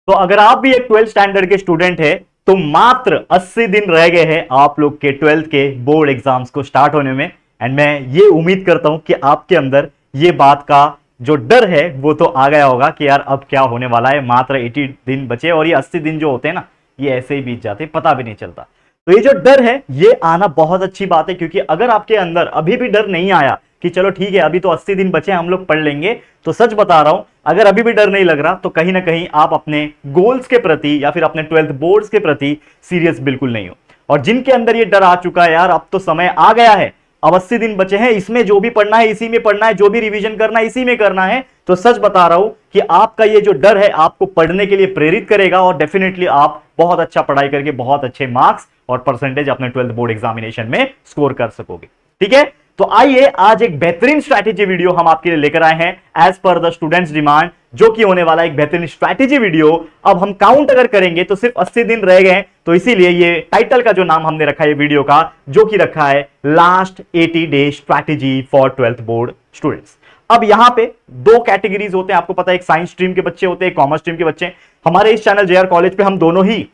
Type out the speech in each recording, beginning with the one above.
तो अगर आप भी एक 12th स्टैंडर्ड के स्टूडेंट है तो मात्र 80 दिन रह गए हैं आप लोग के 12th के बोर्ड एग्जाम्स को स्टार्ट होने में। एंड मैं ये उम्मीद करता हूं कि आपके अंदर ये बात का जो डर है वो तो आ गया होगा कि यार अब क्या होने वाला है, मात्र 80 दिन बचे और ये 80 दिन जो होते हैं ना ये ऐसे ही बीत जाते हैं, पता भी नहीं चलता। तो ये जो डर है ये आना बहुत अच्छी बात है, क्योंकि अगर आपके अंदर अभी भी डर नहीं आया कि चलो ठीक है अभी तो 80 दिन बचे हम लोग पढ़ लेंगे, तो सच बता रहा हूं अगर अभी भी डर नहीं लग रहा तो कहीं ना कहीं आप अपने गोल्स के प्रति या फिर अपने 12th बोर्ड्स के प्रति सीरियस बिल्कुल नहीं हो। और जिनके अंदर ये डर आ चुका है यार अब तो समय आ गया है, अब 80 दिन बचे हैं, इसमें जो भी पढ़ना है इसी में पढ़ना है, जो भी रिवीजन करना है इसी में करना है, तो सच बता रहा हूं कि आपका ये जो डर है आपको पढ़ने के लिए प्रेरित करेगा और डेफिनेटली आप बहुत अच्छा पढ़ाई करके बहुत अच्छे मार्क्स और परसेंटेज अपने 12th बोर्ड एग्जामिनेशन में स्कोर कर सकोगे। ठीक है, तो आइए आज एक बेहतरीन स्ट्रैटेजी वीडियो हम आपके लिए लेकर आए हैं as per the students demand, जो कि होने वाला एक बेहतरीन स्ट्रैटेजी वीडियो। अब हम काउंट अगर करेंगे तो सिर्फ 80 दिन रह गए, तो इसीलिए ये टाइटल का जो नाम हमने रखा है वीडियो का, जो कि रखा है last 80 day strategy for 12th board students. अब यहां पे दो कैटेगरीज होते हैं, आपको पता है, एक साइंस स्ट्रीम के बच्चे होते हैं, कॉमर्स स्ट्रीम के बच्चे। हमारे इस चैनल जेआर कॉलेज पे हम दोनों ही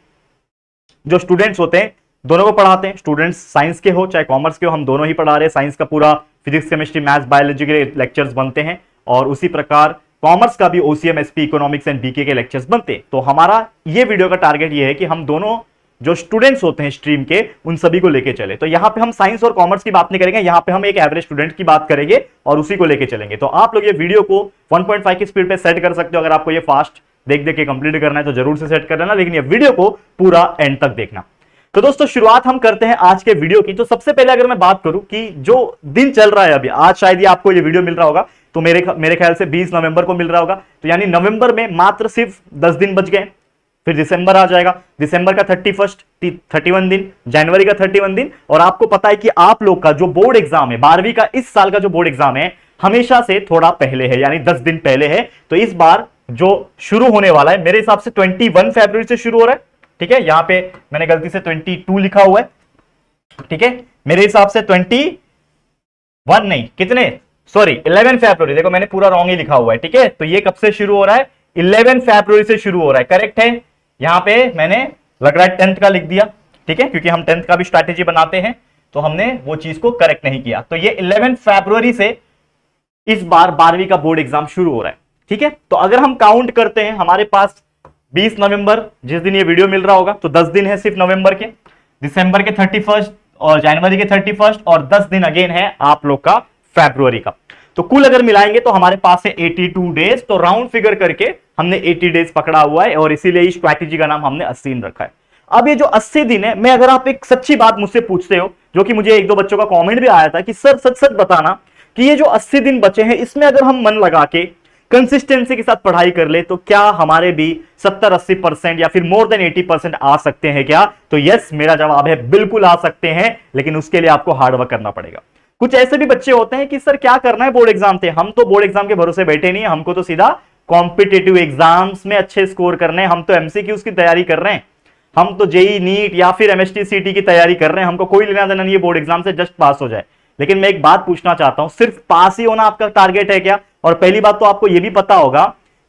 जो स्टूडेंट्स होते हैं दोनों को पढ़ाते हैं, स्टूडेंट्स साइंस के हो चाहे कॉमर्स के हो, हम दोनों ही पढ़ा रहे हैं। साइंस का पूरा फिजिक्स केमिस्ट्री मैथ्स बायोलॉजी के लेक्चर्स बनते हैं और उसी प्रकार कॉमर्स का भी OCM SP economics and BK के लेक्चर्स बनते हैं। तो हमारा ये वीडियो का टारगेट ये है कि हम दोनों जो स्टूडेंट्स होते हैं स्ट्रीम के उन सभी को लेके चले। तो यहां पे हम साइंस और कॉमर्स की बात नहीं करेंगे, यहां पे हम एक एवरेज स्टूडेंट की बात करेंगे और उसी को लेके चलेंगे। तो आप लोग ये वीडियो को 1.5 की स्पीड पे सेट कर सकते हो, अगर आपको ये फास्ट देख देख के कंप्लीट करना है तो जरूर से सेट कर लेना, लेकिन ये वीडियो को पूरा एंड तक देखना। तो दोस्तों शुरुआत हम करते हैं आज के वीडियो की। तो सबसे पहले अगर मैं बात करूं कि जो दिन चल रहा है अभी, आज शायद ये आपको ये वीडियो मिल रहा होगा तो मेरे ख्याल से 20 नवंबर को मिल रहा होगा, तो यानी नवंबर में मात्र सिर्फ 10 दिन बच गए, फिर दिसंबर आ जाएगा, दिसंबर का 31 31 दिन, जनवरी का 31 दिन। और आपको पता है कि आप लोग का जो बोर्ड एग्जाम है 12वीं का, इस साल का जो बोर्ड एग्जाम है हमेशा से थोड़ा पहले है, यानी 10 दिन पहले है। तो इस बार जो शुरू होने वाला है मेरे हिसाब से 21 फरवरी से शुरू हो रहा है। ठीक है, यहां पे मैंने गलती से 22 लिखा हुआ है, ठीक है, मेरे हिसाब से 21 नहीं, कितने, सॉरी 11 फरवरी, देखो मैंने पूरा रॉन्ग ही लिखा हुआ है। ठीक है, तो ये कब से शुरू हो रहा है, 11 फरवरी से शुरू हो रहा है, करेक्ट है। यहां पे मैंने लग रहा है 10th का लिख दिया, ठीक है, क्योंकि हम 10th का भी स्ट्रैटेजी बनाते हैं तो हमने वो चीज को करेक्ट नहीं किया। तो ये 11 फरवरी से इस बार 12वीं का बोर्ड एग्जाम शुरू हो रहा है। ठीक है, तो अगर हम काउंट करते हैं हमारे पास 20 नवंबर जिस दिन ये वीडियो मिल रहा होगा तो 10 दिन है सिर्फ नवंबर के, दिसंबर के 31 और जनवरी के 31 और 10 दिन अगेन है आप लोग का फरवरी का। तो कुल अगर मिलाएंगे तो हमारे पास है 82 डेज। तो राउंड फिगर करके हमने 80 डेज पकड़ा हुआ है और इसीलिए इस स्ट्रैटेजी का नाम हमने 80 दिन रखा है। अब ये जो 80 दिन है, मैं अगर आप एक सच्ची बात मुझसे पूछते हो, जो कि मुझे एक दो बच्चों का कमेंट भी आया था कि सर सच सच बताना कि ये जो 80 दिन बचे हैं इसमें अगर हम मन लगा के कंसिस्टेंसी के साथ पढ़ाई कर ले तो क्या हमारे भी 70-80% या फिर मोर देन 80% आ सकते हैं क्या? तो यस, मेरा जवाब है बिल्कुल आ सकते हैं, लेकिन उसके लिए आपको हार्डवर्क करना पड़ेगा। कुछ ऐसे भी बच्चे होते हैं कि सर क्या करना है, बोर्ड एग्जाम थे, हम तो बोर्ड एग्जाम के भरोसे बैठे नहीं है, हमको तो सीधा कॉम्पिटेटिव एग्जाम्स में अच्छे स्कोर करने हैं, हम तो एमसीक्यूज की तैयारी कर रहे हैं, हम तो जेई नीट या फिर एमएसटी सीटी की तैयारी कर रहे हैं, हमको कोई लेना देना नहीं है बोर्ड एग्जाम से, जस्ट पास हो जाए। लेकिन मैं एक बात पूछना चाहता हूं, सिर्फ पास ही होना आपका टारगेट है क्या? और पहली बात तो आपको यह भी पता होगा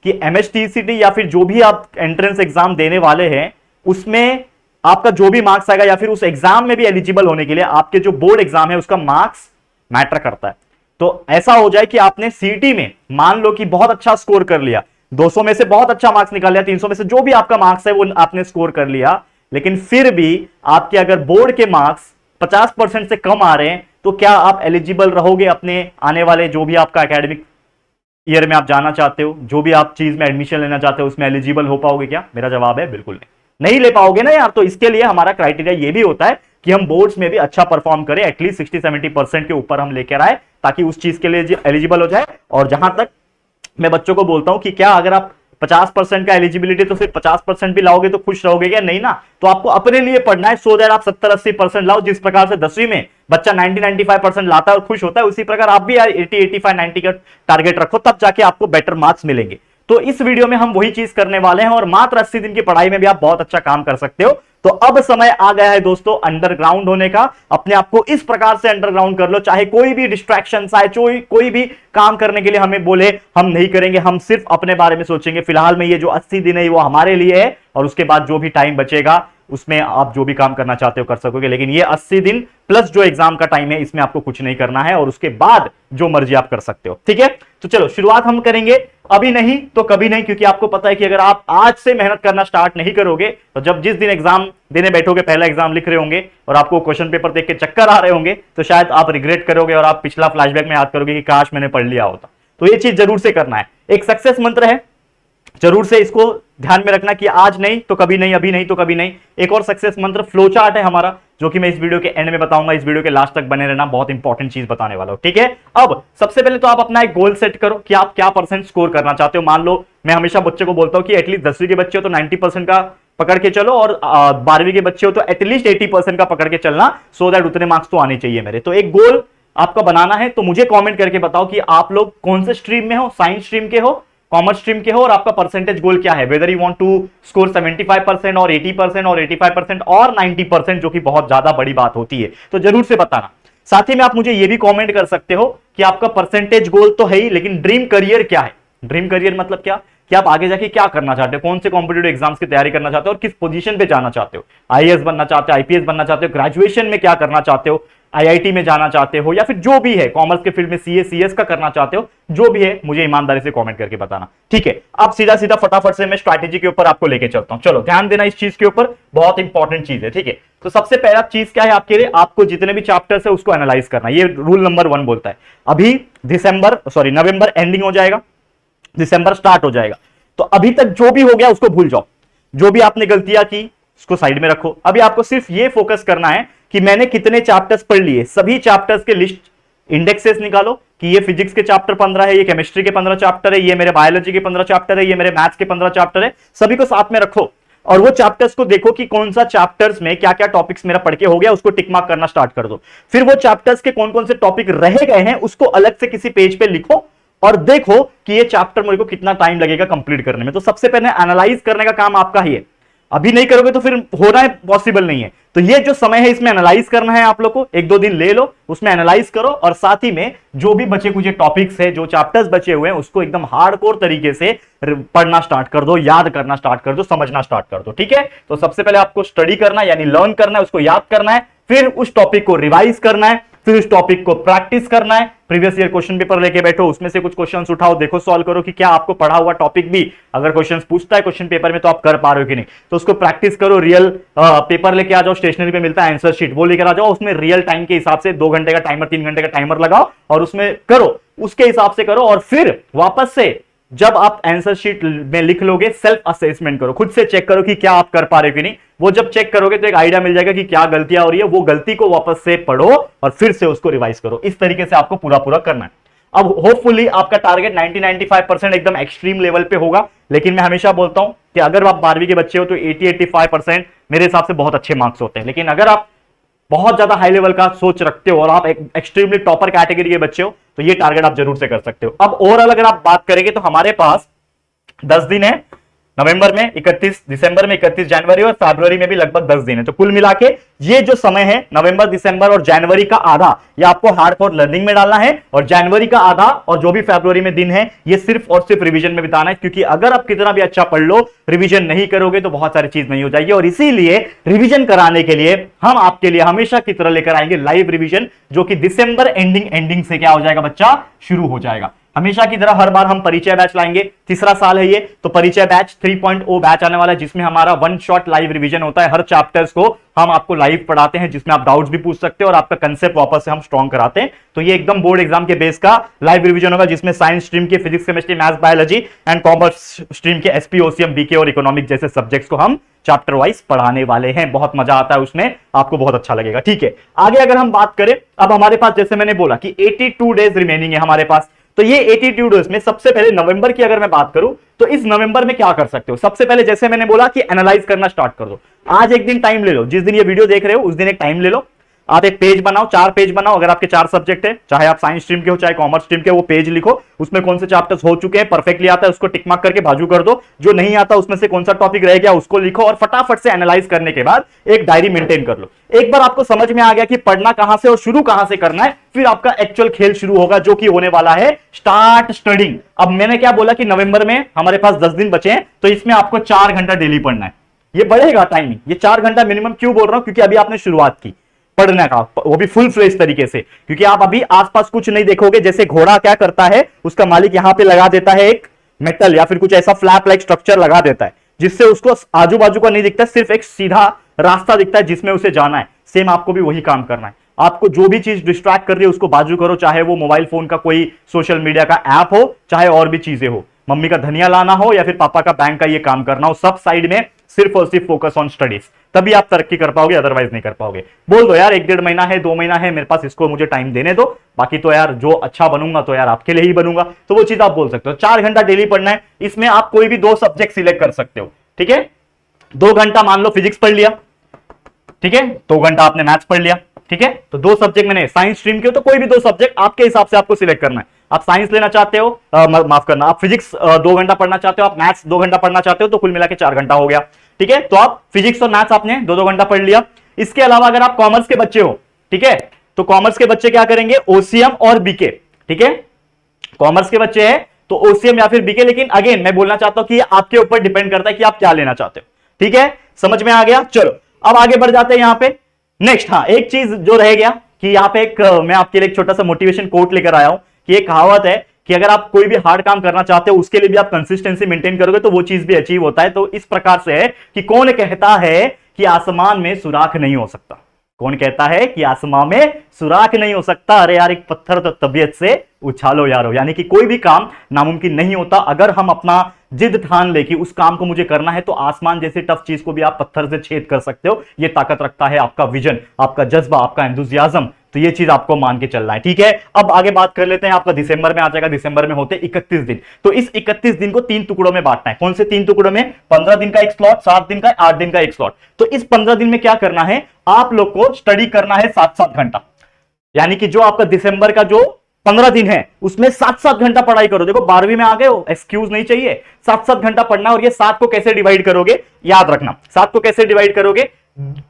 कि एमएसटीसीटी या फिर जो भी आप एंट्रेंस एग्जाम देने वाले हैं उसमें आपका जो भी मार्क्स आएगा या फिर उस एग्जाम में भी एलिजिबल होने के लिए आपके जो बोर्ड एग्जाम है उसका मार्क्स मैटर करता है। तो ऐसा हो जाए कि आपने सीटी में मान लो कि बहुत अच्छा स्कोर कर लिया, 200 में से बहुत अच्छा मार्क्स निकाल लिया, 300 में से जो भी आपका मार्क्स है वो आपने स्कोर कर लिया, लेकिन फिर भी आपके अगर बोर्ड के मार्क्स 50% से कम आ रहे हैं तो क्या आप एलिजिबल रहोगे अपने आने वाले जो भी आपका एकेडमिक ईयर में आप जाना चाहते हो, जो भी आप चीज में एडमिशन लेना चाहते हो उसमें एलिजिबल हो पाओगे क्या? मेरा जवाब है बिल्कुल नहीं ले पाओगे ना यार। तो इसके लिए हमारा क्राइटेरिया ये भी होता है कि हम बोर्ड्स में भी अच्छा परफॉर्म करें, एटलीस्ट 60-70% के ऊपर हम लेकर आए ताकि उस चीज के लिए एलिजिबल हो जाए। और जहां तक मैं बच्चों को बोलता हूं कि क्या अगर आप 50% का एलिजिबिलिटी तो सिर्फ 50% भी लाओगे तो खुश रहोगे क्या? नहीं ना। तो आपको अपने लिए पढ़ना है, सो दैट आप 70-80% लाओ। जिस प्रकार से 10वीं में बच्चा 90-95% लाता है और खुश होता है, उसी प्रकार आप भी यार 80-85-90 का टारगेट रखो, तब जाके आपको बेटर मार्क्स मिलेंगे। तो इस वीडियो में हम वही चीज करने वाले हैं और मात्र 80 दिन की पढ़ाई में भी आप बहुत अच्छा काम कर सकते हो। तो अब समय आ गया है दोस्तों अंडरग्राउंड होने का। अपने आप को इस प्रकार से अंडरग्राउंड कर लो, चाहे कोई भी डिस्ट्रैक्शन आए, कोई भी काम करने के लिए हमें बोले, हम नहीं करेंगे, हम सिर्फ अपने बारे में सोचेंगे। फिलहाल में ये जो 80 दिन है वो हमारे लिए है और उसके बाद जो भी टाइम बचेगा उसमें आप जो भी काम करना चाहते हो कर सकोगे। लेकिन ये 80 दिन प्लस जो एग्जाम का टाइम है इसमें आपको कुछ नहीं करना है और उसके बाद जो मर्जी आप कर सकते हो। ठीक है, तो चलो शुरुआत हम करेंगे। अभी नहीं तो कभी नहीं, क्योंकि आपको पता है कि अगर आप आज से मेहनत करना स्टार्ट नहीं करोगे तो जब जिस दिन एग्जाम देने बैठोगे, पहला एग्जाम लिख रहे होंगे और आपको क्वेश्चन पेपर देख के चक्कर आ रहे होंगे, तो शायद आप रिग्रेट करोगे और आप पिछला फ्लैशबैक में याद करोगे कि काश मैंने पढ़ लिया होता। तो ये चीज जरूर से करना है। एक सक्सेस मंत्र है, जरूर से इसको ध्यान में रखना कि आज नहीं तो कभी नहीं, अभी नहीं तो कभी नहीं। एक और सक्सेस मंत्र फ्लो चार्ट है हमारा, जो कि मैं इस वीडियो के एंड में बताऊंगा। इस वीडियो के लास्ट तक बने रहना, बहुत इंपॉर्टेंट चीज बताने वाला हूं। ठीक है, अब सबसे पहले तो आप अपना एक गोल सेट करो कि आप क्या परसेंट स्कोर करना चाहते हो। मान लो मैं हमेशा बच्चे को बोलता हूं कि एटलीस्ट 10वीं के बच्चे हो तो 90% का पकड़ के चलो और 12वीं के बच्चे हो तो एटलीस्ट 80% का पकड़ के चलना, सो दैट उतने मार्क्स तो आने चाहिए मेरे। तो एक गोल आपका बनाना है, तो मुझे कॉमेंट करके बताओ कि आप लोग कौन से स्ट्रीम में हो, साइंस स्ट्रीम के हो, कॉमर्स स्ट्रीम के हो, और आपका परसेंटेज गोल क्या है। Whether you want to score 75% और 80% और 85% और 90%, जो कि बहुत ज्यादा बड़ी बात होती है, तो जरूर से बताना। साथ ही में आप मुझे यह भी कमेंट कर सकते हो कि आपका परसेंटेज गोल तो है ही, लेकिन ड्रीम करियर क्या है। ड्रीम करियर मतलब क्या, कि आप आगे जाके क्या करना चाहते हो, कौन से कॉम्पिटिटिव एग्जाम्स की तैयारी करना चाहते हो और किस पोजीशन पे जाना चाहते हो। आईएएस बनना चाहते हो, आईपीएस बनना चाहते हो, ग्रेजुएशन में क्या करना चाहते हो, आईआईटी में जाना चाहते हो, या फिर जो भी है कॉमर्स के फील्ड में सीए सीएस का करना चाहते हो, जो भी है मुझे ईमानदारी से कमेंट करके बताना। ठीक है, अब सीधा सीधा फटाफट से मैं स्ट्रैटेजी के ऊपर आपको लेके चलता हूं। चलो ध्यान देना इस चीज के ऊपर, बहुत इंपॉर्टेंट चीज है। ठीक है, तो सबसे पहला चीज क्या है आपके लिए, आपको जितने भी चैप्टर्स है उसको एनालाइज करना। ये रूल नंबर 1 बोलता है। अभी नवंबर एंडिंग हो जाएगा, दिसंबर स्टार्ट हो जाएगा, तो अभी तक जो भी हो गया उसको भूल जाओ। जो भी आपने गलतियां की उसको साइड में रखो। अभी आपको सिर्फ ये फोकस करना है कि मैंने कितने चैप्टर्स पढ़ लिए। सभी चैप्टर्स के लिस्ट इंडेक्सेस निकालो कि ये फिजिक्स के चैप्टर 15 है, ये केमिस्ट्री के 15 चैप्टर है, ये मेरे बायोलॉजी के 15 चैप्टर है, ये मेरे मैथ्स के 15 चैप्टर है। सभी को साथ में रखो और वो चैप्टर्स को देखो कि कौन सा चैप्टर्स में क्या क्या टॉपिक्स मेरा पढ़ के हो गया, उसको टिक मार्क करना स्टार्ट कर दो। फिर वो चैप्टर्स के कौन कौन से टॉपिक रह गए हैं उसको अलग से किसी पेज पे लिखो और देखो कि ये चैप्टर मेरे को कितना टाइम लगेगा कंप्लीट करने में। तो सबसे पहले एनालाइज करने का काम आपका ही है। अभी नहीं करोगे तो फिर होना है पॉसिबल नहीं है। तो ये जो समय है इसमें एनालाइज करना है आप लोग को। 1-2 दिन ले लो, उसमें एनालाइज करो और साथ ही में जो भी बचे कुछ टॉपिक्स है, जो चैप्टर्स बचे हुए हैं, उसको एकदम हार्डकोर तरीके से पढ़ना स्टार्ट कर दो, याद करना स्टार्ट कर दो, समझना स्टार्ट कर दो। ठीक है, तो सबसे पहले आपको स्टडी करना यानी लर्न करना है, उसको याद करना है, फिर उस टॉपिक को रिवाइज करना है, फिर उस टॉपिक को प्रैक्टिस करना है। प्रीवियस ईयर क्वेश्चन पेपर लेके बैठो, उसमें से कुछ क्वेश्चंस उठाओ, देखो सॉल्व करो कि क्या आपको पढ़ा हुआ टॉपिक भी अगर क्वेश्चंस पूछता है क्वेश्चन पेपर में तो आप कर पा रहे हो कि नहीं। तो उसको प्रैक्टिस करो। रियल पेपर लेके आ जाओ, स्टेशनरी पे मिलता है आंसर शीट, वो लेकर आ जाओ। उसमें रियल टाइम के हिसाब से 2 घंटे का टाइमर, 3 घंटे का टाइमर लगाओ और उसमें करो, उसके हिसाब से करो। और फिर वापस से जब आप आंसर शीट में लिख लोगे, सेल्फ असेसमेंट करो, खुद से चेक करो कि क्या आप कर पा रहे हो कि नहीं। वो जब चेक करोगे तो एक आइडिया मिल जाएगा कि क्या गलतियां हो रही है। वो गलती को वापस से पढ़ो और फिर से उसको रिवाइज करो। इस तरीके से आपको पूरा करना है। अब होपफुली आपका टारगेट 90-95% एकदम एक्सट्रीम लेवल पे होगा। लेकिन मैं हमेशा बोलता हूं कि अगर आप 12वीं के बच्चे हो तो 80-85% मेरे हिसाब से बहुत अच्छे मार्क्स होते हैं। लेकिन अगर आप बहुत ज्यादा हाई लेवल का सोच रखते हो और आप एक एक्सट्रीमली टॉपर कैटेगरी के बच्चे हो तो ये टारगेट आप जरूर से कर सकते हो। अब ओवरऑल अगर आप बात करेंगे तो हमारे पास 10 दिन है। नवंबर में 31, दिसंबर में 31 जनवरी और फरवरी में भी लगभग 10 दिन है। तो कुल मिला के ये जो समय है नवंबर, दिसंबर और जनवरी का आधा ये आपको हार्डकोर लर्निंग में डालना है और जनवरी का आधा और जो भी फरवरी में दिन है ये सिर्फ और सिर्फ रिवीजन में बिताना है। क्योंकि अगर आप कितना भी अच्छा पढ़ लो, रिवीजन नहीं करोगे तो बहुत सारी चीज नहीं हो जाएगी। और इसीलिए रिवीजन कराने के लिए हम आपके लिए हमेशा की तरह लेकर आएंगे लाइव रिवीजन, जो कि दिसंबर एंडिंग से क्या हो जाएगा बच्चा, शुरू हो जाएगा। हमेशा की तरह हर बार हम परिचय बैच लाएंगे। तीसरा साल है ये, तो परिचय बैच 3.0 बैच आने वाला है, जिसमें हमारा 1 शॉट लाइव रिवीजन होता है। हर चैप्टर्स को हम आपको लाइव पढ़ाते हैं, जिसमें आप डाउट्स भी पूछ सकते हो और आपका कंसेप्ट वापस से हम स्ट्रॉन्ग कराते हैं। तो ये एकदम बोर्ड एग्जाम के बेस का लाइव रिवीजन होगा, जिसमें साइंस स्ट्रीम के physics, chemistry, maths, biology and commerce stream के एसपी, ओसीएम, बीके और इकोनॉमिक जैसे सब्जेक्ट्स को हम चैप्टर वाइज पढ़ाने वाले हैं। बहुत मजा आता है उसमें, आपको बहुत अच्छा लगेगा। ठीक है, आगे अगर हम बात करें, अब हमारे पास जैसे मैंने बोला कि 82 डेज रिमेनिंग है हमारे पास। तो ये 82 डेज में सबसे पहले नवंबर की अगर मैं बात करूं तो इस नवंबर में क्या कर सकते हो। सबसे पहले जैसे मैंने बोला कि एनालाइज करना स्टार्ट कर दो। आज एक दिन टाइम ले लो, जिस दिन ये वीडियो देख रहे हो उस दिन एक टाइम ले लो। आप एक पेज बनाओ, 4 पेज बनाओ, अगर आपके 4 सब्जेक्ट है, चाहे आप साइंस स्ट्रीम के हो चाहे कॉमर्स स्ट्रीम के, वो पेज लिखो, उसमें कौन से चैप्टर्स हो चुके हैं, परफेक्टली आता है उसको टिक मार्क करके बाजू कर दो, जो नहीं आता उसमें से कौन सा टॉपिक रह गया उसको लिखो, और फटाफट से एनालाइज करने के बाद एक डायरी मेंटेन कर लो। एक बार आपको समझ में आ गया कि पढ़ना कहां से और शुरू कहां से करना है, फिर आपका एक्चुअल खेल शुरू होगा, जो कि होने वाला है स्टार्ट स्टडिंग। अब मैंने क्या बोला कि नवंबर में हमारे पास 10 दिन बचे हैं, तो इसमें आपको 4 घंटा डेली पढ़ना है। ये बढ़ेगा टाइमिंग, ये 4 घंटा मिनिमम क्यों बोल रहा हूं, क्योंकि अभी आपने शुरुआत की पढ़ने का, वो भी फुल फ्लेज तरीके से, क्योंकि आप अभी आसपास कुछ नहीं देखोगे। जैसे घोड़ा क्या करता है, उसका मालिक यहां पे लगा देता है एक मेटल या फिर कुछ ऐसा फ्लैप लाइक स्ट्रक्चर लगा देता है, जिससे उसको आजू बाजू का नहीं दिखता, सिर्फ एक सीधा रास्ता दिखता है जिसमें उसे जाना है। सेम आपको भी वही काम करना है। आपको जो भी चीज डिस्ट्रैक्ट कर रही है उसको बाजू करो, चाहे वो मोबाइल फोन का कोई सोशल मीडिया का ऐप हो, चाहे और भी चीजें हो, मम्मी का धनिया लाना हो या फिर पापा का बैंक का ये काम करना हो, सब साइड में सिर्फ और सिर्फ फोकस ऑन स्टडीज, तभी आप तरक्की कर पाओगे, अदरवाइज नहीं कर पाओगे। बोल दो यार 1-1.5 महीना है, 2 महीना है मेरे पास, इसको मुझे टाइम देने दो, बाकी तो यार जो अच्छा बनूंगा तो यार आपके लिए ही बनूंगा, तो वो चीज आप बोल सकते हो। 4 घंटा डेली पढ़ना है, इसमें आप कोई भी 2 सब्जेक्ट सिलेक्ट कर सकते हो, ठीक है। 2 घंटा मान लो फिजिक्स पढ़ लिया, ठीक है, 2 घंटा आपने मैथ्स पढ़ लिया, ठीक है, तो 2 सब्जेक्ट मैंने साइंस स्ट्रीम के हो तो कोई भी 2 सब्जेक्ट आपके हिसाब से आपको सिलेक्ट करना है। आप साइंस लेना चाहते हो, माफ करना, आप फिजिक्स 2 घंटा पढ़ना चाहते हो, आप मैथ्स 2 घंटा पढ़ना चाहते हो, तो कुल मिला के 4 घंटा हो गया, ठीक है। तो आप फिजिक्स और मैथ्स आपने 2-2 घंटा पढ़ लिया। इसके अलावा अगर आप कॉमर्स के बच्चे हो, ठीक है, तो कॉमर्स के बच्चे क्या करेंगे, ओसीएम और बीके, ठीक है, कॉमर्स के बच्चे हैं तो ओसीएम या फिर बीके, लेकिन अगेन मैं बोलना चाहता हूं कि आपके ऊपर डिपेंड करता है कि आप क्या लेना चाहते हो, ठीक है, समझ में आ गया। चलो अब आगे बढ़ जाते हैं यहां पे नेक्स्ट। हाँ, एक चीज जो रह गया कि यहां पे एक मैं आपके लिए एक छोटा सा मोटिवेशन कोट लेकर आया हूं कि एक कहावत है कि अगर आप कोई भी हार्ड काम करना चाहते हो उसके लिए भी आप कंसिस्टेंसी मेंटेन करोगे तो वो चीज भी अचीव होता है। तो इस प्रकार से है कि कौन कहता है कि आसमान में सुराख नहीं हो सकता, कौन कहता है कि आसमान में सुराख नहीं हो सकता। अरे यार एक पत्थर तो तबीयत से उछालो यारो, यानी कि कोई भी काम नामुमकिन नहीं होता। अगर हम अपना जिद ठान ले कि उस काम को मुझे करना है तो आसमान जैसे टफ चीज को भी आप पत्थर से छेद कर सकते हो। ये ताकत रखता है आपका विजन, आपका जज्बा, आपका एंथुसियाज्म। तो ये चीज आपको मान के चलना है, ठीक है। अब आगे बात कर लेते हैं, आपका दिसंबर में आ जाएगा, दिसंबर में होते 31 दिन। तो इस 31 दिन को 3 टुकड़ों में बांटना है। कौन से 3 टुकड़ों में, 15 दिन का एक स्लॉट, 7 दिन का, 8 दिन का एक स्लॉट। तो इस 15 दिन में क्या करना है, आप लोग को स्टडी करना है 7-7 घंटा, यानी कि जो आपका दिसंबर का जो 15 दिन है उसमें 7-7 घंटा पढ़ाई करो। देखो 12वीं में आ गए हो, एक्सक्यूज नहीं चाहिए, 7-7 घंटा पढ़ना। और ये 7 को कैसे डिवाइड करोगे, याद रखना, 7 को कैसे डिवाइड करोगे,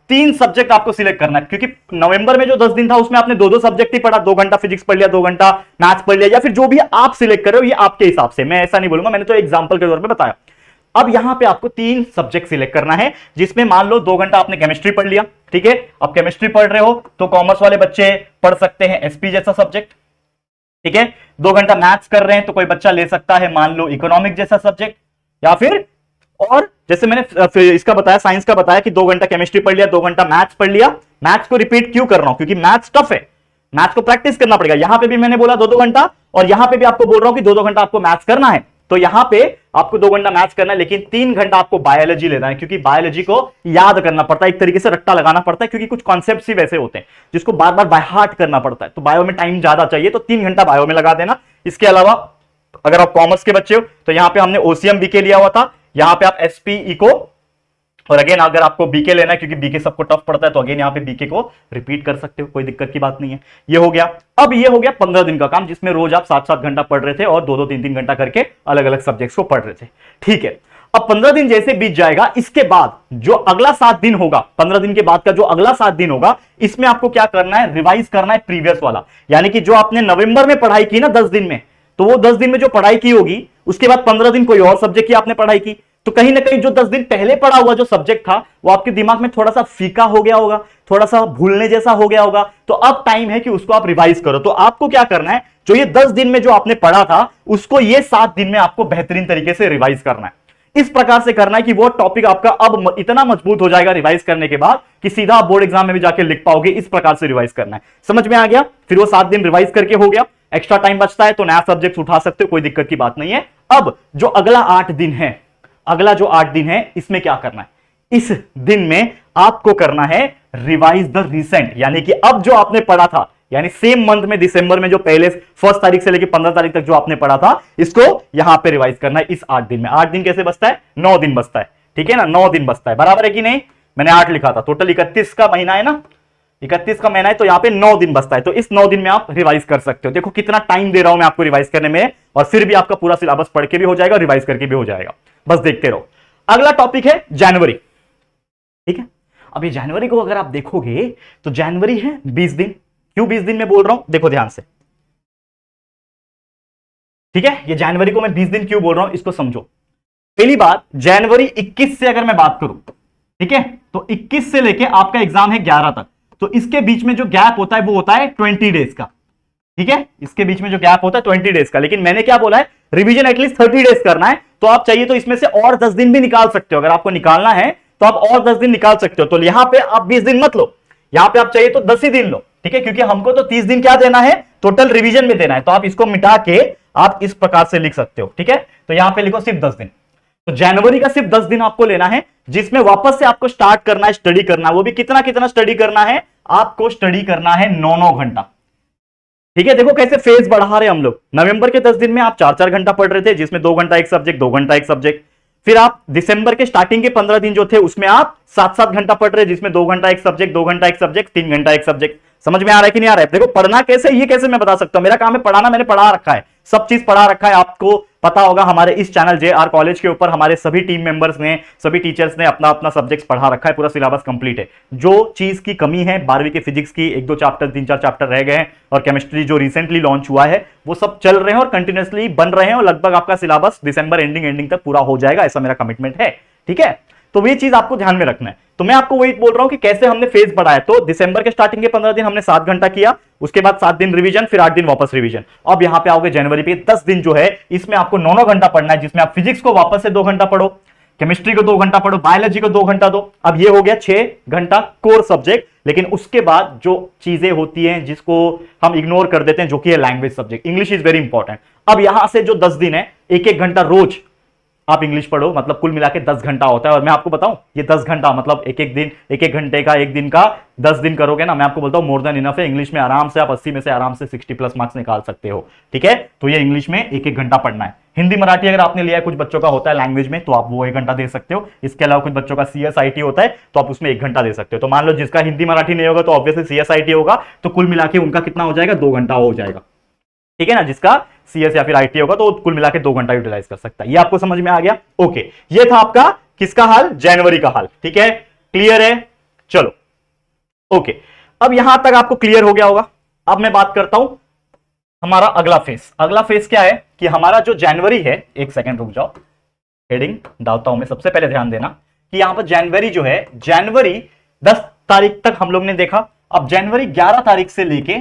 3 सब्जेक्ट आपको सिलेक्ट करना है, क्योंकि नवंबर में जो 10 दिन था उसमें आपने 2-2 सब्जेक्ट ही पढ़ा, 2 घंटा फिजिक्स पढ़ लिया, 2 घंटा मैथ्स पढ़ लिया, या फिर जो भी आप सिलेक्ट कर रहे हो ये आपके हिसाब से, मैं ऐसा नहीं बोलूंगा, मैंने तो एग्जांपल के तौर पे बताया। अब यहां पे आपको 3 सब्जेक्ट सिलेक्ट करना है, जिसमें मान लो 2 घंटा आपने केमिस्ट्री पढ़ लिया, ठीक है। अब केमिस्ट्री पढ़ रहे हो तो कॉमर्स वाले बच्चे पढ़ सकते हैं एसपी जैसा सब्जेक्ट, ठीक है। 2 घंटा मैथ्स कर रहे हैं तो कोई बच्चा ले सकता है मान लो इकोनॉमिक जैसा सब्जेक्ट, या फिर और जैसे मैंने इसका बताया, साइंस का बताया कि 2 घंटा केमिस्ट्री पढ़ लिया, 2 घंटा मैथ्स पढ़ लिया। मैथ्स को रिपीट क्यों कर रहा हूं, क्योंकि मैथ्स टफ है, मैथ्स को प्रैक्टिस करना पड़ेगा। यहां पे भी मैंने बोला 2-2 घंटा, और यहां पे भी आपको बोल रहा हूं कि 2-2 घंटा आपको मैथ्स करना है। तो यहां पे आपको 2 घंटा मैथ्स करना है, लेकिन 3 घंटा आपको बायोलॉजी लेना है, क्योंकि बायोलॉजी को याद करना पड़ता है, एक तरीके से रट्टा लगाना पड़ता है, क्योंकि कुछ कॉन्सेप्ट्स ही वैसे होते हैं जिसको बार बार बाय हार्ट करना पड़ता है। तो बायो में टाइम ज्यादा चाहिए, तो 3 घंटा बायो में लगा देना। इसके अलावा अगर आप कॉमर्स के बच्चे हो तो यहां पे हमने ओसीएम बीके लिया हुआ था, यहां पे आप एसपी इको, और अगेन अगर आपको बीके लेना है क्योंकि बीके सबको टफ पड़ता है तो अगेन यहां पे बीके को रिपीट कर सकते हो, कोई दिक्कत की बात नहीं है। ये हो गया। अब ये हो गया 15 दिन का काम, जिसमें रोज आप 7-7 घंटा पढ़ रहे थे और 2-2, 3-3 घंटा करके अलग अलग सब्जेक्ट्स को पढ़ रहे थे, ठीक है। अब 15 दिन जैसे बीत जाएगा, इसके बाद जो अगला 7 दिन होगा, 15 दिन के बाद का जो अगला 7 दिन होगा, इसमें आपको क्या करना है, रिवाइज करना है प्रीवियस वाला। यानी कि जो आपने नवंबर में पढ़ाई की ना 10 दिन में, तो वो 10 दिन में जो पढ़ाई की होगी उसके बाद 15 दिन कोई और सब्जेक्ट की आपने पढ़ाई की, तो कहीं ना कहीं जो 10 दिन पहले पढ़ा हुआ जो सब्जेक्ट था वो आपके दिमाग में थोड़ा सा फीका हो गया होगा, थोड़ा सा भूलने जैसा हो गया होगा। तो अब टाइम है कि उसको आप रिवाइज करो। तो आपको क्या करना है, जो ये 10 दिन में जो आपने पढ़ा था उसको ये 7 दिन में आपको बेहतरीन तरीके से रिवाइज करना है। इस प्रकार से करना है कि वो टॉपिक आपका अब इतना मजबूत हो जाएगा रिवाइज करने के बाद कि सीधा आप बोर्ड एग्जाम में भी जाके लिख पाओगे। इस प्रकार से रिवाइज करना है, समझ में आ गया। फिर वो 7 दिन रिवाइज करके हो गया, एक्स्ट्रा टाइम बचता है तो नया सब्जेक्ट उठा सकते हो, कोई दिक्कत की बात नहीं है। अब जो अगला 8 दिन है, अगला जो 8 दिन है इसमें क्या करना है, इस दिन में आपको करना है रिवाइज द रिसेंट, यानी कि अब जो आपने पढ़ा था, यानी सेम मंथ में दिसंबर में जो पहले 1 तारीख से लेकर 15 तारीख तक जो आपने पढ़ा था, इसको यहां पे रिवाइज करना है इस 8 दिन में। 8 दिन कैसे बचता है, 9 दिन बचता है, ठीक है ना, 9 दिन बचता है, बराबर है कि नहीं। मैंने 8 लिखा था, टोटल 31 का महीना है ना, 31 का महीना है तो यहाँ पे 9 दिन बचता है, तो इस 9 दिन में आप रिवाइज कर सकते हो। देखो कितना टाइम दे रहा हूं मैं आपको रिवाइज करने में, और फिर भी आपका पूरा सिलेबस पढ़ के भी हो जाएगा, रिवाइज करके भी हो जाएगा। बस देखते रहो। अगला टॉपिक है जनवरी। ठीक है, अब ये जनवरी को अगर आप देखोगे तो जनवरी है 20 दिन। क्यों 20 दिन में बोल रहा हूं, देखो ध्यान से। ठीक है, ये जनवरी को मैं 20 दिन क्यों बोल रहा हूं, इसको समझो। पहली बात, जनवरी 21 से अगर मैं बात करूं, ठीक है, तो 21 से लेके आपका एग्जाम है 11 तक, तो इसके बीच में जो गैप होता है वो होता है 20 डेज का। ठीक है, इसके बीच में जो गैप होता है 20 डेज का, लेकिन मैंने क्या बोला है, रिवीजन एटलीस्ट 30 डेज करना है। तो आप चाहिए तो इसमें से और 10 दिन भी निकाल सकते हो, अगर आपको निकालना है तो आप और 10 दिन निकाल सकते हो। तो यहां पे आप 20 दिन मत लो, यहां पे आप चाहिए तो 10 ही दिन लो। ठीक है, क्योंकि हमको तो 30 दिन क्या देना है, टोटल रिवीजन में देना है, तो आप इसको मिटा के आप इस प्रकार से लिख सकते हो। ठीक है, तो यहां पे लिखो सिर्फ 10 दिन। तो जनवरी का सिर्फ 10 दिन आपको लेना है, जिसमें वापस से आपको स्टार्ट करना है, स्टडी करना है। वो भी कितना कितना स्टडी करना है, आपको स्टडी करना है 9-9 घंटा। ठीक है, देखो कैसे फेज बढ़ा रहे हम लोग। नवंबर के 10 दिन में आप 4-4 घंटा पढ़ रहे थे, जिसमें 2 घंटा एक सब्जेक्ट, 2 घंटा एक सब्जेक्ट। फिर आप दिसंबर के स्टार्टिंग के 15 दिन जो थे उसमें आप 7-7 घंटा पढ़ रहे, जिसमें 2 घंटा एक सब्जेक्ट, 2 घंटा एक सब्जेक्ट, 3 घंटा एक सब्जेक्ट। समझ में आ रहा है कि नहीं आ रहा है? देखो पढ़ना कैसे, ये कैसे मैं बता सकता हूं, मेरा काम है पढ़ाना, मैंने पढ़ा रखा है, सब चीज पढ़ा रखा है। आपको पता होगा हमारे इस चैनल JR कॉलेज के ऊपर हमारे सभी टीम मेंबर्स ने, सभी टीचर्स ने अपना अपना सब्जेक्ट पढ़ा रखा है, पूरा सिलेबस कंप्लीट है। जो चीज की कमी है 12वीं के फिजिक्स की, 1-2 चैप्टर, 3-4 चैप्टर रह गए हैं, और केमिस्ट्री जो रिसेंटली लॉन्च हुआ है वो सब चल रहे हैं और कंटिन्यूअसली बन रहे हैं, और लगभग आपका सिलेबस दिसंबर एंडिंग तक पूरा हो जाएगा, ऐसा मेरा कमिटमेंट है। ठीक है, तो ये चीज आपको ध्यान में रखना है। तो मैं आपको वही बोल रहा हूं कि कैसे हमने फेज बढ़ाया। तो दिसंबर के स्टार्टिंग के 15 दिन हमने 7 घंटा किया, उसके बाद 7 दिन रिवीजन, फिर 8 दिन वापस रिवीजन। अब यहां पे आओगे जनवरी पे 10 दिन जो है, इसमें आपको 9-9 घंटा पढ़ना है, जिसमें आप फिजिक्स को वापस से 2 घंटा पढ़ो, केमिस्ट्री को 2 घंटा पढ़ो, बायोलॉजी को 2 घंटा दो। अब ये हो गया 6 घंटा कोर सब्जेक्ट। लेकिन उसके बाद जो चीजें होती हैं जिसको हम इग्नोर कर देते हैं, जो कि है language subject, English is very important. अब यहां से जो 10 दिन है, 1-1 घंटा रोज आप इंग्लिश पढ़ो, मतलब कुल मिला के 10 घंटा होता है। और मैं आपको बताऊं, ये 10 घंटा मतलब एक-एक दिन, 1-1 घंटे का, एक दिन का 10 दिन करोगे ना, मैं आपको बोलता हूं मोर देन इनफ है। इंग्लिश में आराम से आप 80 में से आराम से 60+ मार्क्स निकाल सकते हो। ठीक है, तो ये इंग्लिश में 1-1 घंटा पढ़ना है। हिंदी मराठी अगर आपने लिया है, कुछ बच्चों का होता है लैंग्वेज में, तो आप वो 1 घंटा दे सकते हो। इसके अलावा कुछ बच्चों का CSIT होता है, तो आप उसमें 1 घंटा दे सकते हो। तो मान लो जिसका हिंदी मराठी नहीं होगा तो ऑब्वियसली CSIT होगा, तो कुल मिला के उनका कितना हो जाएगा, 2 घंटा हो जाएगा। ठीक है ना, जिसका CS या फिर IT होगा तो कुल मिला के 2 घंटा यूटिलाइज कर सकता है। ये आपको समझ में आ गया? ओके, ये था आपका किसका हाल, जनवरी का हाल। ठीक है, क्लियर है? चलो ओके, अब यहां तक आपको क्लियर हो गया होगा। अब मैं बात करता हूं हमारा अगला फेस। अगला फेस क्या है कि हमारा जो जनवरी है, एक सेकेंड रुक जाओ, हेडिंग डालता हूं मैं। सबसे पहले ध्यान देना कि यहां पर जनवरी जो है, जनवरी 10 तारीख तक हम लोग ने देखा। अब जनवरी 11 तारीख से लेके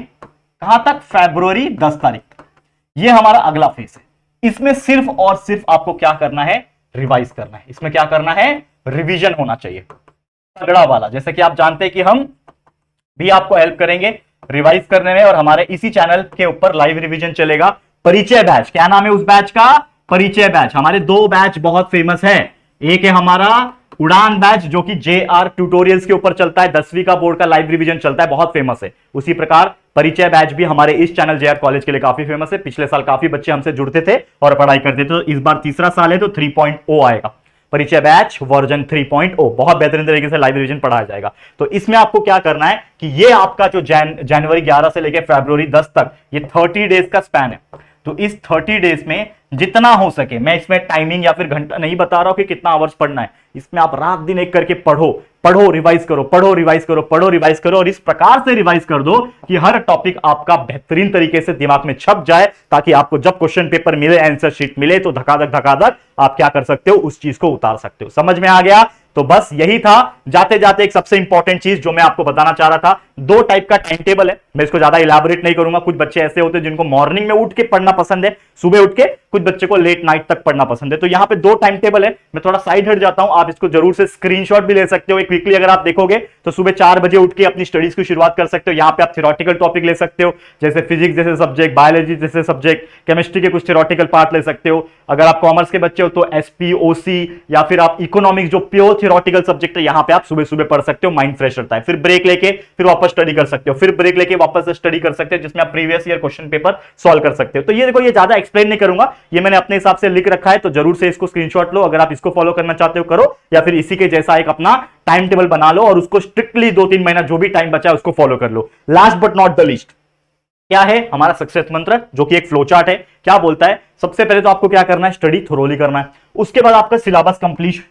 कहां तक, फरवरी 10 तारीख, ये हमारा अगला फेस है। इसमें सिर्फ और सिर्फ आपको क्या करना है, रिवाइज करना है। इसमें क्या करना है, रिवीजन होना चाहिए तगड़ा वाला। जैसे कि आप जानते हैं कि हम भी आपको हेल्प करेंगे रिवाइज करने में, और हमारे इसी चैनल के ऊपर लाइव रिवीजन चलेगा। परिचय बैच, क्या नाम है उस बैच का, परिचय बैच। हमारे 2 बैच बहुत फेमस है। एक है हमारा उड़ान बैच, जो कि JR ट्यूटोरियल्स के ऊपर चलता है, 10वीं का बोर्ड का लाइव रिवीजन चलता है, बहुत फेमस है। उसी प्रकार परिचय बैच भी हमारे इस चैनल JR कॉलेज के लिए काफी फेमस है। पिछले साल काफी बच्चे हमसे जुड़ते थे और पढ़ाई करते थे, तो इस बार तीसरा साल है तो 3.0 आएगा। परिचय बैच वर्जन 3.0 बहुत बेहतरीन तरीके से लाइव रिवीजन पढ़ाया जाएगा। तो इसमें आपको क्या करना है कि ये आपका जो जनवरी 11 से लेकर फरवरी 10 तक, ये 30 डेज का स्पैन है। तो इस 30 डेज में जितना हो सके, मैं इसमें टाइमिंग या फिर घंटा नहीं बता रहा हूं कि कितना आवर्स पढ़ना है, इसमें आप रात दिन एक करके पढ़ो, पढ़ो रिवाइज करो, पढ़ो रिवाइज करो, पढ़ो रिवाइज करो, और इस प्रकार से रिवाइज कर दो कि हर टॉपिक आपका बेहतरीन तरीके से दिमाग में छप जाए, ताकि आपको जब क्वेश्चन पेपर मिले, आंसर शीट मिले, तो धकाधक आप क्या कर सकते हो, उस चीज को उतार सकते हो। समझ में आ गया? तो बस यही था। जाते जाते एक सबसे इंपॉर्टेंट चीज जो मैं आपको बताना चाह रहा था, 2 टाइप का टाइम टेबल है, मैं इसको ज्यादा इलैबोरेट नहीं करूंगा। कुछ बच्चे ऐसे होते हैं जिनको मॉर्निंग में उठ के पढ़ना पसंद है, सुबह उठ के, कुछ बच्चे को लेट नाइट तक पढ़ना पसंद है। तो यहां पे 2 टाइम टेबल है। मैं थोड़ा साइड हट जाता हूं, आप इसको जरूर से स्क्रीनशॉट भी ले सकते हो। एक वीकली अगर आप देखोगे तो सुबह 4 बजे उठ के अपनी स्टडीज की शुरुआत कर सकते हो। यहां पे आप थ्योरेटिकल टॉपिक ले सकते हो, जैसे फिजिक्स जैसे सब्जेक्ट, बायोलॉजी जैसे सब्जेक्ट, केमिस्ट्री के कुछ थ्योरेटिकल पार्ट ले सकते हो। अगर आप कॉमर्स के बच्चे हो तो SPOC, या फिर आप इकोनॉमिक्स जो प्योर थ्योरेटिकल सब्जेक्ट है, यहां पे आप सुबह सुबह पढ़ सकते हो, माइंड फ्रेश रहता है। फिर ब्रेक लेके फिर वापस स्टडी कर सकते हो, फिर ब्रेक लेके वापस स्टडी कर सकते हो, जिसमें आप previous year question paper solve कर सकते हो। तो ये देखो, ये ज्यादा एक्सप्लेन नहीं करूंगा, ये मैंने अपने हिसाब से लिख रखा है, तो जरूर से इसको स्क्रीनशॉट लो। अगर आप इसको फॉलो करना चाहते हो करो, या फिर इसी के जैसा एक अपना टाइम टेबल बना लो और उसको स्ट्रिक्टली 2-3 महीना जो भी टाइम बचा है उसको फॉलो कर लो। Last but not the least, क्या है हमारा सक्सेस मंत्र, जो कि एक फ्लो चार्ट है। क्या बोलता है? सबसे पहले तो आपको क्या करना है, स्टडी थोरोली करना है। उसके बाद आपका सिलेबस कंप्लीट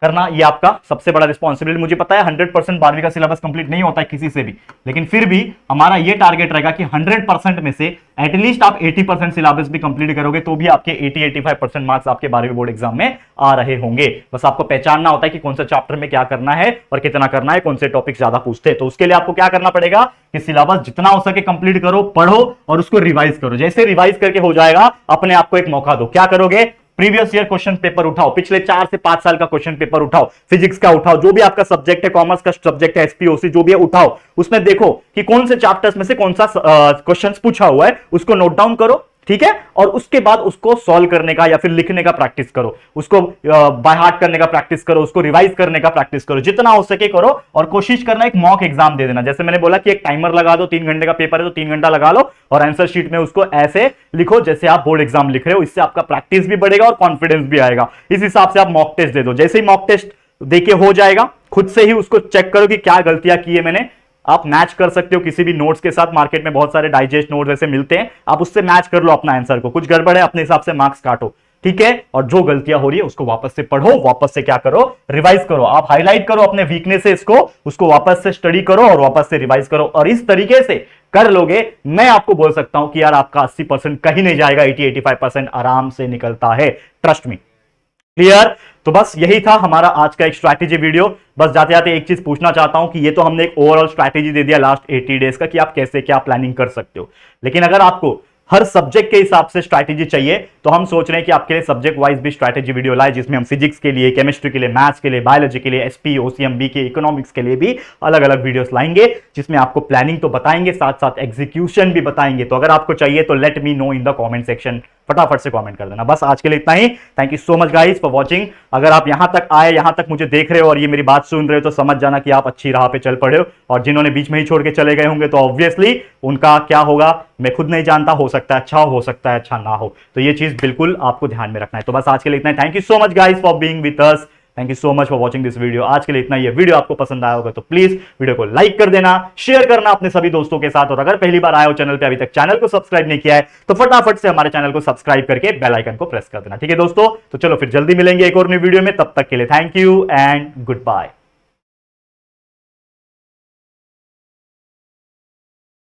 करना, ये आपका सबसे बड़ा रिस्पॉन्सिबिलिटी। मुझे पता है 100% 12वीं का सिलेबस कंप्लीट नहीं होता है किसी से भी, लेकिन फिर भी हमारा ये टारगेट रहेगा कि 100% में से एटलीस्ट आप 80% सिलेबस भी कंप्लीट करोगे तो भी आपके 80-85% मार्क्स आपके 12वीं बोर्ड एग्जाम में आ रहे होंगे। बस आपको पहचानना होता है कि कौन सा चैप्टर में क्या करना है और कितना करना है, कौन से टॉपिक ज्यादा पूछते हैं। तो उसके लिए आपको क्या करना पड़ेगा कि सिलेबस जितना हो सके कंप्लीट करो, पढ़ो और उसको रिवाइज करो। जैसे रिवाइज करके हो जाएगा, अपने आप को एक मौका दो। क्या करोगे? प्रीवियस ईयर क्वेश्चन पेपर उठाओ, पिछले 4 से 5 साल का क्वेश्चन पेपर उठाओ, फिजिक्स का उठाओ, जो भी आपका सब्जेक्ट है, कॉमर्स का सब्जेक्ट है, एसपीओसी जो भी है उठाओ। उसमें देखो कि कौन से चैप्टर्स में से कौन सा क्वेश्चन पूछा हुआ है, उसको नोट डाउन करो, ठीक है। और उसके बाद उसको सॉल्व करने का या फिर लिखने का प्रैक्टिस करो, उसको बाय हार्ट करने का प्रैक्टिस करो, उसको रिवाइज करने का प्रैक्टिस करो, जितना हो सके करो। और कोशिश करना एक मॉक एग्जाम दे देना। जैसे मैंने बोला कि एक टाइमर लगा दो, 3 घंटे का पेपर है तो 3 घंटा लगा लो और आंसर शीट में उसको ऐसे लिखो जैसे आप बोर्ड एग्जाम लिख रहे हो। इससे आपका प्रैक्टिस भी बढ़ेगा और कॉन्फिडेंस भी आएगा। इस हिसाब से आप मॉक टेस्ट दे दो। जैसे ही मॉक टेस्ट देके हो जाएगा, खुद से ही उसको चेक करो कि क्या गलतियां की है मैंने। आप मैच कर सकते हो किसी भी नोट्स के साथ, मार्केट में बहुत सारे डाइजेस्ट नोट्स ऐसे मिलते हैं, आप उससे मैच कर लो अपना आंसर को। कुछ गड़बड़ है अपने हिसाब से मार्क्स काटो, ठीक है। और जो गलतियां हो रही है उसको वापस से पढ़ो, वापस से क्या करो, रिवाइज करो। आप हाईलाइट करो अपने वीकनेसेस को, उसको वापस से स्टडी करो और वापस से रिवाइज करो। और इस तरीके से कर लोगे, मैं आपको बोल सकता हूं कि यार आपका 80% कहीं नहीं जाएगा, 80-85% आराम से निकलता है, ट्रस्ट मी। क्लियर? तो बस यही था हमारा आज का एक स्ट्रैटेजी वीडियो। बस जाते जाते एक चीज पूछना चाहता हूं कि ये तो हमने एक ओवरऑल स्ट्रैटेजी दे दिया लास्ट 80 डेज का कि आप कैसे क्या प्लानिंग कर सकते हो, लेकिन अगर आपको हर सब्जेक्ट के हिसाब से स्ट्रैटेजी चाहिए तो हम सोच रहे हैं कि आपके लिए सब्जेक्ट वाइज भी स्ट्रैटेजी वीडियो लाए, जिसमें हम फिजिक्स के लिए, केमिस्ट्री के लिए, मैथ्स के लिए, बायोलॉजी के लिए, एसपी, ओसीएमबी के, इकोनॉमिक्स के लिए भी अलग अलग वीडियोस लाएंगे, जिसमें आपको प्लानिंग तो बताएंगे, साथ साथ एग्जीक्यूशन भी बताएंगे। तो अगर आपको चाहिए तो let me know in the comment section, फटाफट से कमेंट कर देना। बस आज के लिए इतना ही। Thank you so much guys for watching. अगर आप यहां तक आए, यहां तक मुझे देख रहे हो और ये मेरी बात सुन रहे हो तो समझ जाना कि आप अच्छी राह पे चल पड़े हो। और जिन्होंने बीच में ही छोड़ के चले गए होंगे तो ऑब्वियसली उनका क्या होगा मैं खुद नहीं जानता, हो सकता है अच्छा हो सकता है अच्छा ना हो। तो ये चीज बिल्कुल आपको ध्यान में रखना है। तो बस आज के लिए इतना ही। Thank you so much guys for being with us. Thank you so much for watching this video. आज के लिए इतना ही। वीडियो आपको पसंद आया होगा तो प्लीज वीडियो को लाइक कर देना, शेयर करना अपने सभी दोस्तों के साथ। और अगर पहली बार आए हो चैनल पे, अभी तक चैनल को सब्सक्राइब नहीं किया है तो फटाफट से हमारे चैनल को सब्सक्राइब करके बेल आइकन को प्रेस कर देना, ठीक है दोस्तों। तो चलो फिर जल्दी मिलेंगे एक और नई वीडियो में, तब तक के लिए thank you and good bye.